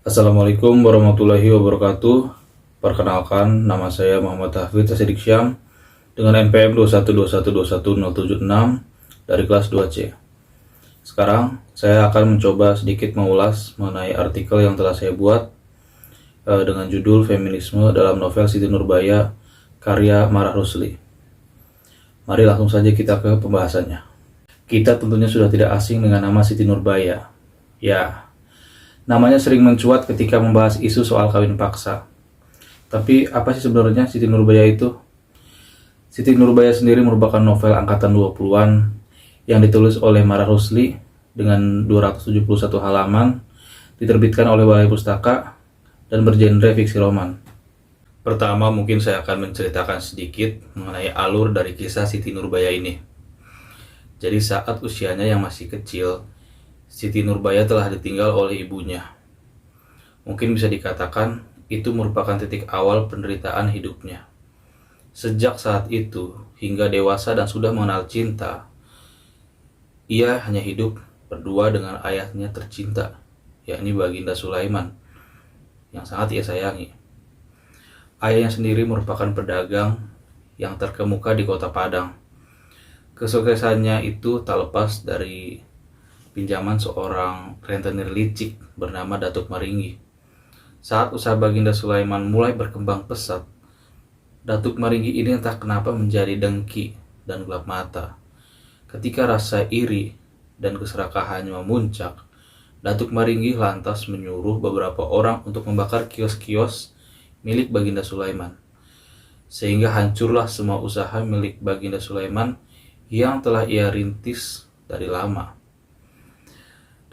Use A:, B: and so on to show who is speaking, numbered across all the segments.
A: Assalamualaikum warahmatullahi wabarakatuh. Perkenalkan, nama saya Muhammad Hafid Asidik Syam dengan NPM 212121076 dari kelas 2C. Sekarang, saya akan mencoba sedikit mengulas mengenai artikel yang telah saya buat dengan judul Feminisme dalam novel Siti Nurbaya karya Marah Rusli. Mari langsung saja kita ke pembahasannya. Kita tentunya sudah tidak asing dengan nama Siti Nurbaya. Ya, namanya sering mencuat ketika membahas isu soal kawin paksa. Tapi apa sih sebenarnya Siti Nurbaya itu? Siti Nurbaya sendiri merupakan novel angkatan 20-an yang ditulis oleh Marah Rusli dengan 271 halaman, diterbitkan oleh Balai Pustaka, dan bergenre fiksi roman. Pertama, mungkin saya akan menceritakan sedikit mengenai alur dari kisah Siti Nurbaya ini. Jadi saat usianya yang masih kecil, Siti Nurbaya telah ditinggal oleh ibunya. Mungkin bisa dikatakan itu merupakan titik awal penderitaan hidupnya. Sejak saat itu hingga dewasa dan sudah mengenal cinta, ia hanya hidup berdua dengan ayahnya tercinta, yakni Baginda Sulaiman, yang sangat ia sayangi. Ayahnya sendiri merupakan pedagang yang terkemuka di kota Padang. Kesuksesannya itu tak lepas dari pinjaman seorang rentenir licik bernama Datuk Maringgi. Saat usaha Baginda Sulaiman mulai berkembang pesat, Datuk Maringgi ini entah kenapa menjadi dengki dan gelap mata. Ketika rasa iri dan keserakahannya memuncak, Datuk Maringgi lantas menyuruh beberapa orang untuk membakar kios-kios milik Baginda Sulaiman. Sehingga hancurlah semua usaha milik Baginda Sulaiman yang telah ia rintis dari lama.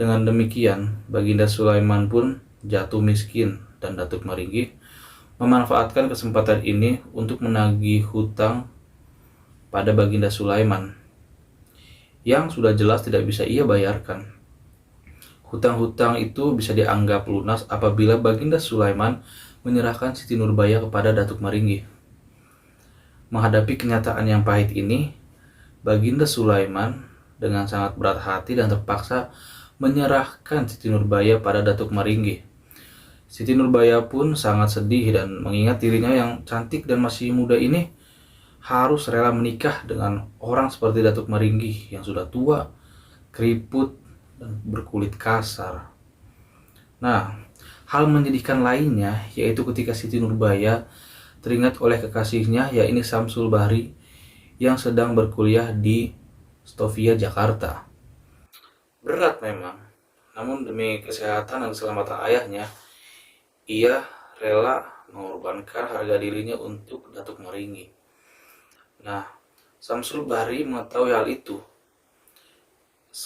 A: Dengan demikian, Baginda Sulaiman pun jatuh miskin dan Datuk Maringgi memanfaatkan kesempatan ini untuk menagih hutang pada Baginda Sulaiman yang sudah jelas tidak bisa ia bayarkan. Hutang-hutang itu bisa dianggap lunas apabila Baginda Sulaiman menyerahkan Siti Nurbaya kepada Datuk Maringgi. Menghadapi kenyataan yang pahit ini, Baginda Sulaiman dengan sangat berat hati dan terpaksa menyerahkan Siti Nurbaya pada Datuk Maringgi. Siti Nurbaya pun sangat sedih dan mengingat dirinya yang cantik dan masih muda ini harus rela menikah dengan orang seperti Datuk Maringgi yang sudah tua, keriput, dan berkulit kasar. Nah, hal menyedihkan lainnya yaitu ketika Siti Nurbaya teringat oleh kekasihnya yakni Samsul Bahri yang sedang berkuliah di Stovia, Jakarta. Berat memang, namun demi kesehatan dan keselamatan ayahnya, ia rela mengorbankan harga dirinya untuk Datuk Maringgi. Nah, Samsul Bahri mengetahui hal itu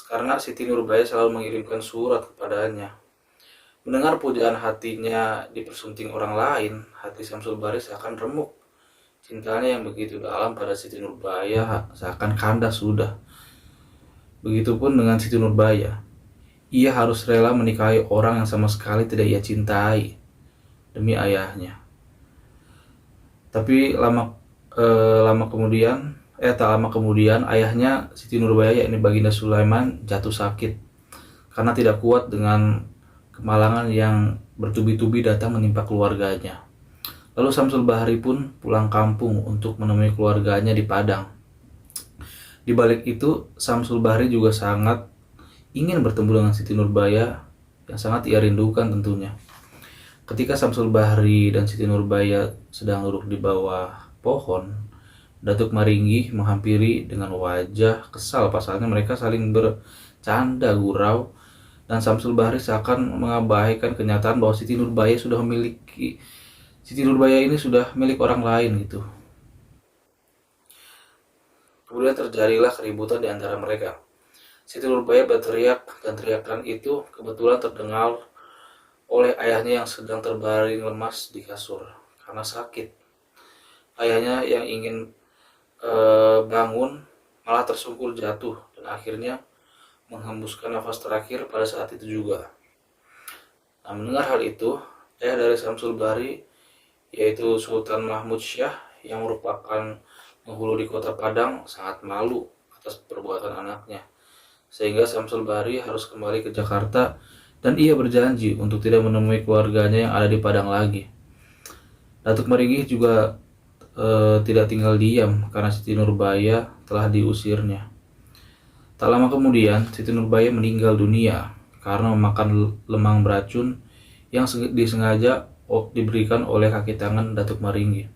A: karena Siti Nurbaya selalu mengirimkan surat kepadanya. Mendengar pujaan hatinya dipersunting orang lain, hati Samsul Bahri seakan remuk. Cintanya yang begitu dalam pada Siti Nurbaya seakan kandas sudah. Begitupun dengan Siti Nurbaya. Ia harus rela menikahi orang yang sama sekali tidak ia cintai demi ayahnya. Tapi tak lama kemudian ayahnya Siti Nurbaya yakni Baginda Sulaiman jatuh sakit karena tidak kuat dengan kemalangan yang bertubi-tubi datang menimpa keluarganya. Lalu Samsul Bahri pun pulang kampung untuk menemui keluarganya di Padang. Di balik itu, Samsul Bahri juga sangat ingin bertemu dengan Siti Nurbaya yang sangat ia rindukan tentunya. Ketika Samsul Bahri dan Siti Nurbaya sedang duduk di bawah pohon, Datuk Maringgi menghampiri dengan wajah kesal. Pasalnya mereka saling bercanda gurau dan Samsul Bahri seakan mengabaikan kenyataan bahwa Siti Nurbaya ini sudah milik orang lain gitu. Kemudian terjadilah keributan di antara mereka. Siti Nurbaya berteriak dan teriakan itu kebetulan terdengar oleh ayahnya yang sedang terbaring lemas di kasur karena sakit. Ayahnya yang ingin bangun malah tersungkur jatuh dan akhirnya menghembuskan nafas terakhir pada saat itu juga. Nah, mendengar hal itu, ayah dari Samsul Bahri yaitu Sultan Mahmud Syah yang merupakan penghulu di kota Padang sangat malu atas perbuatan anaknya, sehingga Samsul Bahri harus kembali ke Jakarta dan ia berjanji untuk tidak menemui keluarganya yang ada di Padang lagi. Datuk Meringgi juga tidak tinggal diam karena Siti Nurbaya telah diusirnya. Tak lama kemudian, Siti Nurbaya meninggal dunia karena memakan lemang beracun yang disengaja diberikan oleh kaki tangan Datuk Meringgi.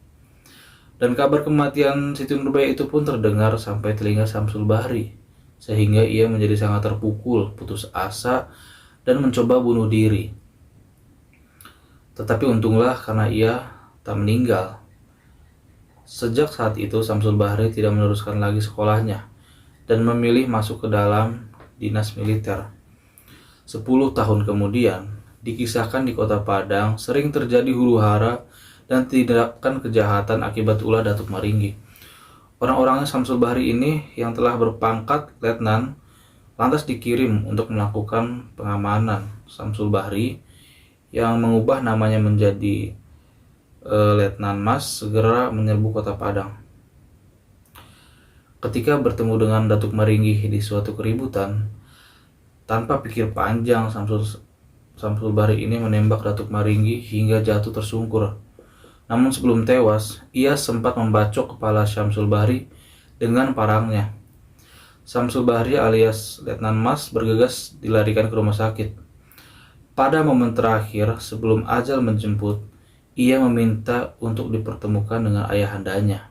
A: Dan kabar kematian Siti Nurbaya itu pun terdengar sampai telinga Syamsul Bahri, sehingga ia menjadi sangat terpukul, putus asa, dan mencoba bunuh diri. Tetapi untunglah karena ia tak meninggal. Sejak saat itu, Syamsul Bahri tidak meneruskan lagi sekolahnya dan memilih masuk ke dalam dinas militer. 10 tahun kemudian, dikisahkan di kota Padang sering terjadi huru-hara dan tindakan kejahatan akibat ulah Datuk Meringgi. Orang-orangnya Syamsul Bahri ini yang telah berpangkat letnan lantas dikirim untuk melakukan pengamanan. Syamsul Bahri yang mengubah namanya menjadi Letnan Mas segera menyerbu kota Padang. Ketika bertemu dengan Datuk Meringgi di suatu keributan, tanpa pikir panjang Syamsul Bahri ini menembak Datuk Meringgi hingga jatuh tersungkur. Namun sebelum tewas, ia sempat membacok kepala Syamsul Bahri dengan parangnya. Syamsul Bahri alias Letnan Mas bergegas dilarikan ke rumah sakit. Pada momen terakhir sebelum ajal menjemput, ia meminta untuk dipertemukan dengan ayahandanya.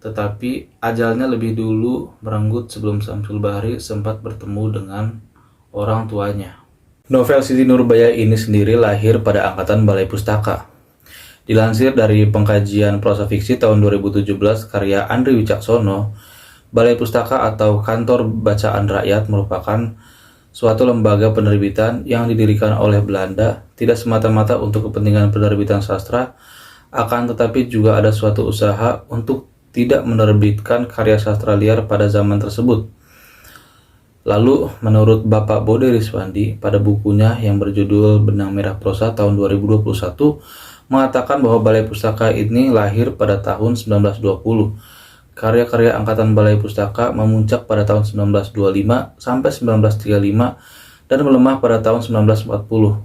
A: Tetapi ajalnya lebih dulu merenggut sebelum Syamsul Bahri sempat bertemu dengan orang tuanya. Novel Siti Nurbaya ini sendiri lahir pada angkatan Balai Pustaka. Dilansir dari pengkajian prosa fiksi tahun 2017 karya Andri Wicaksono, Balai Pustaka atau Kantor Bacaan Rakyat merupakan suatu lembaga penerbitan yang didirikan oleh Belanda tidak semata-mata untuk kepentingan penerbitan sastra, akan tetapi juga ada suatu usaha untuk tidak menerbitkan karya sastra liar pada zaman tersebut. Lalu, menurut Bapak Bode Riswandi pada bukunya yang berjudul Benang Merah Prosa tahun 2021, mengatakan bahwa Balai Pustaka ini lahir pada tahun 1920. Karya-karya angkatan Balai Pustaka memuncak pada tahun 1925 sampai 1935 dan melemah pada tahun 1940.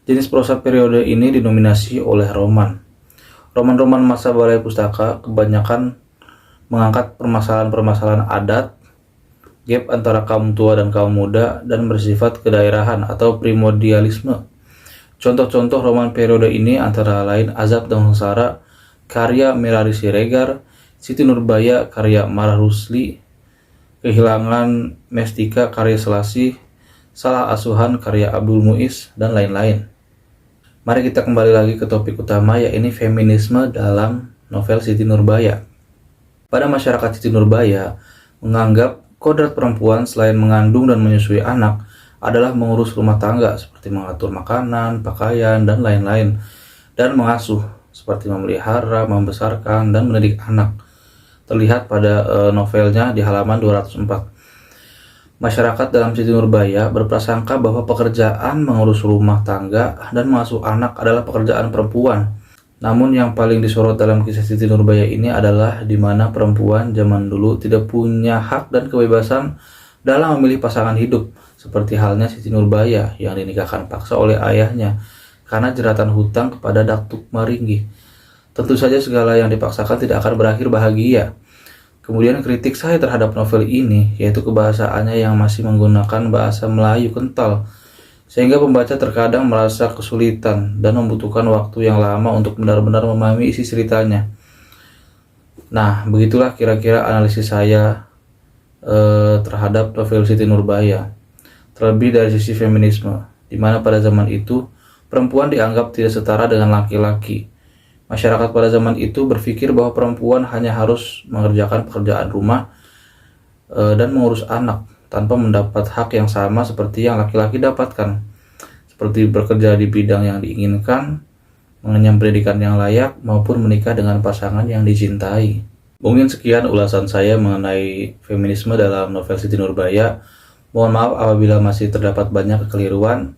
A: Jenis prosa periode ini dinominasi oleh roman. Roman-roman masa Balai Pustaka kebanyakan mengangkat permasalahan-permasalahan adat, gap antara kaum tua dan kaum muda, dan bersifat kedaerahan atau primordialisme. Contoh-contoh roman periode ini antara lain Azab dan Sengsara karya Merari Siregar, Siti Nurbaya karya Marah Rusli, Kehilangan Mestika karya Selasih, Salah Asuhan karya Abdul Muiz, dan lain-lain. Mari kita kembali lagi ke topik utama, yaitu feminisme dalam novel Siti Nurbaya. Pada masyarakat, Siti Nurbaya menganggap kodrat perempuan selain mengandung dan menyusui anak adalah mengurus rumah tangga seperti mengatur makanan, pakaian, dan lain-lain, dan mengasuh seperti memelihara, membesarkan, dan mendidik anak. Terlihat pada novelnya di halaman 204. Masyarakat dalam Siti Nurbaya berprasangka bahwa pekerjaan mengurus rumah tangga dan mengasuh anak adalah pekerjaan perempuan. Namun yang paling disorot dalam kisah Siti Nurbaya ini adalah di mana perempuan zaman dulu tidak punya hak dan kebebasan dalam memilih pasangan hidup, seperti halnya Siti Nurbaya yang dinikahkan paksa oleh ayahnya karena jeratan hutang kepada Datuk Meringgi. Tentu saja segala yang dipaksakan tidak akan berakhir bahagia. Kemudian kritik saya terhadap novel ini yaitu kebahasaannya yang masih menggunakan bahasa Melayu kental, sehingga pembaca terkadang merasa kesulitan dan membutuhkan waktu yang lama untuk benar-benar memahami isi ceritanya. Nah, begitulah kira-kira analisis saya terhadap novel Siti Nurbaya. Terlebih dari sisi feminisme, di mana pada zaman itu perempuan dianggap tidak setara dengan laki-laki. Masyarakat pada zaman itu berpikir bahwa perempuan hanya harus mengerjakan pekerjaan rumah dan mengurus anak tanpa mendapat hak yang sama seperti yang laki-laki dapatkan, seperti bekerja di bidang yang diinginkan, mengenyam pendidikan yang layak, maupun menikah dengan pasangan yang dicintai. Mungkin sekian ulasan saya mengenai feminisme dalam novel Siti Nurbaya. Mohon maaf apabila masih terdapat banyak kekeliruan.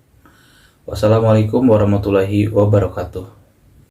A: Wassalamualaikum warahmatullahi wabarakatuh.